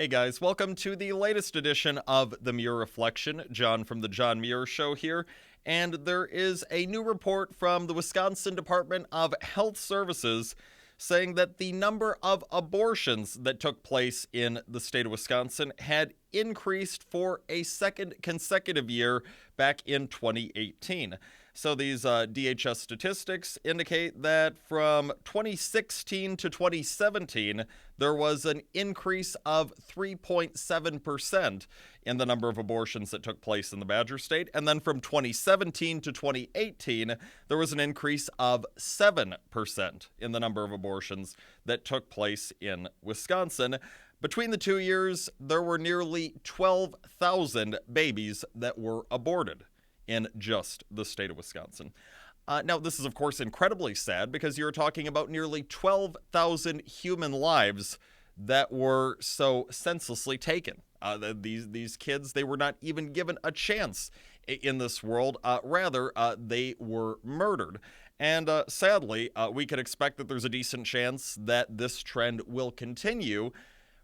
Hey guys, welcome to the latest edition of the Muir Reflection. John from the John Muir Show here, and there is a new report from the Wisconsin Department of Health Services saying that the number of abortions that took place in the state of Wisconsin had increased for a second consecutive year back in 2018. So these DHS statistics indicate that from 2016 to 2017, there was an increase of 3.7% in the number of abortions that took place in the Badger State. And then from 2017 to 2018, there was an increase of 7% in the number of abortions that took place in Wisconsin. Between the 2 years, there were nearly 12,000 babies that were aborted in just the state of Wisconsin. Now, this is, of course, incredibly sad because you're talking about nearly 12,000 human lives that were so senselessly taken. These kids, they were not even given a chance in this world. Rather, they were murdered. And sadly, we could expect that there's a decent chance that this trend will continue.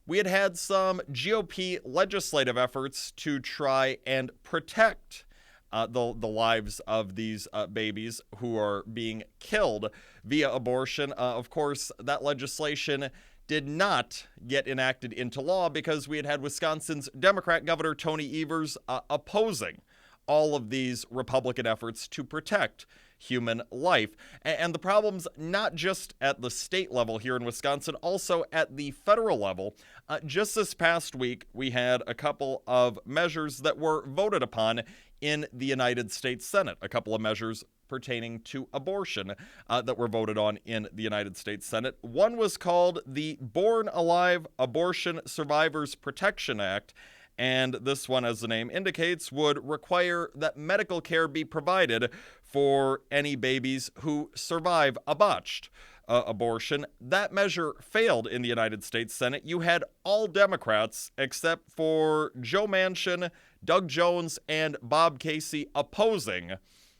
We had some GOP legislative efforts to try and protect the lives of these babies who are being killed via abortion. Of course, that legislation did not get enacted into law because we had Wisconsin's Democrat Governor Tony Evers opposing all of these Republican efforts to protect human life. And the problem's not just at the state level here in Wisconsin, also at the federal level. Just this past week, we had a couple of measures that were voted upon in the United States Senate, a couple of measures pertaining to abortion that were voted on in the United States Senate. One was called the Born Alive Abortion Survivors Protection Act, and this one, as the name indicates, would require that medical care be provided for any babies who survive a botched abortion. That measure failed in the United States Senate. You had all Democrats except for Joe Manchin, Doug Jones, and Bob Casey opposing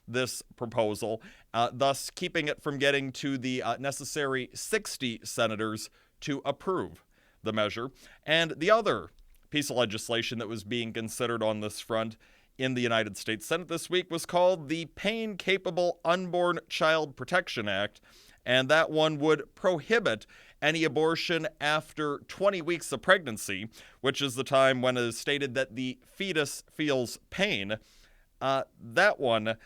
this proposal, thus keeping it from getting to the necessary 60 senators to approve the measure. And the other piece of legislation that was being considered on this front in the United States Senate this week was called the Pain-Capable Unborn Child Protection Act, and that one would prohibit any abortion after 20 weeks of pregnancy, which is the time when it is stated that the fetus feels pain. That one,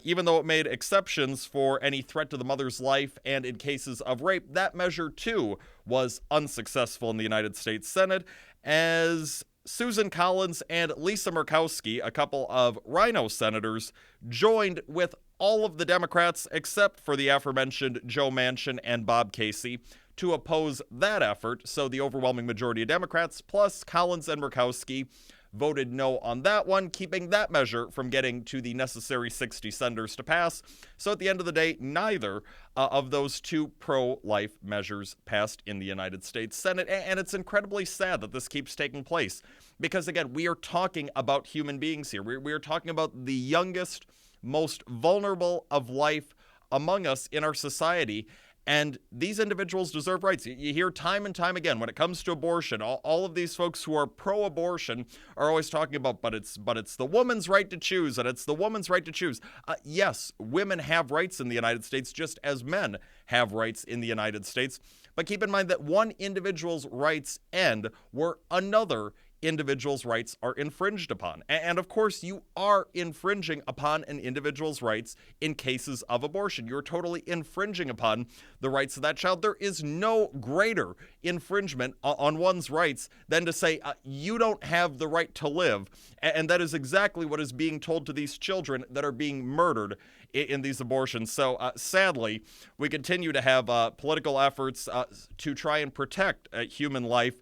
even though it made exceptions for any threat to the mother's life and in cases of rape, that measure too was unsuccessful in the United States Senate, as Susan Collins and Lisa Murkowski, a couple of Rhino senators, joined with all of the Democrats except for the aforementioned Joe Manchin and Bob Casey to oppose that effort. So the overwhelming majority of Democrats, plus Collins and Murkowski, voted no on that one, keeping that measure from getting to the necessary 60 senators to pass. So at the end of the day, neither of those two pro-life measures passed in the United States Senate. And it's incredibly sad that this keeps taking place because, again, we are talking about human beings here. We are talking about the youngest, most vulnerable of life among us in our society. And these individuals deserve rights. You hear time and time again when it comes to abortion, all of these folks who are pro-abortion are always talking about, but it's the woman's right to choose, and it's the woman's right to choose. Yes, women have rights in the United States just as men have rights in the United States. But keep in mind that one individual's rights end where another individual's rights are infringed upon. And of course, you are infringing upon an individual's rights in cases of abortion. You're totally infringing upon the rights of that child. There is no greater infringement on one's rights than to say, you don't have the right to live. And that is exactly what is being told to these children that are being murdered in these abortions. So sadly, we continue to have political efforts to try and protect human life,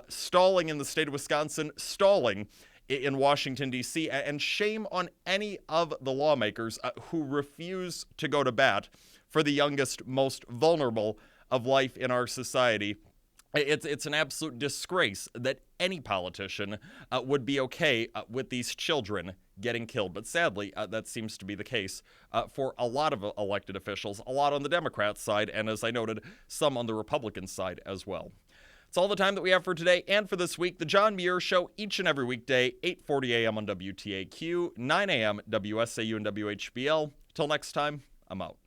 stalling in the state of Wisconsin, stalling in Washington, D.C., and shame on any of the lawmakers who refuse to go to bat for the youngest, most vulnerable of life in our society. It's an absolute disgrace that any politician would be okay with these children getting killed. But sadly, that seems to be the case for a lot of elected officials, a lot on the Democrat side, and as I noted, some on the Republican side as well. It's all the time that we have for today and for this week. The John Muir Show, each and every weekday, 8:40 a.m. on WTAQ, 9 a.m. WSAU and WHBL. Till next time, I'm out.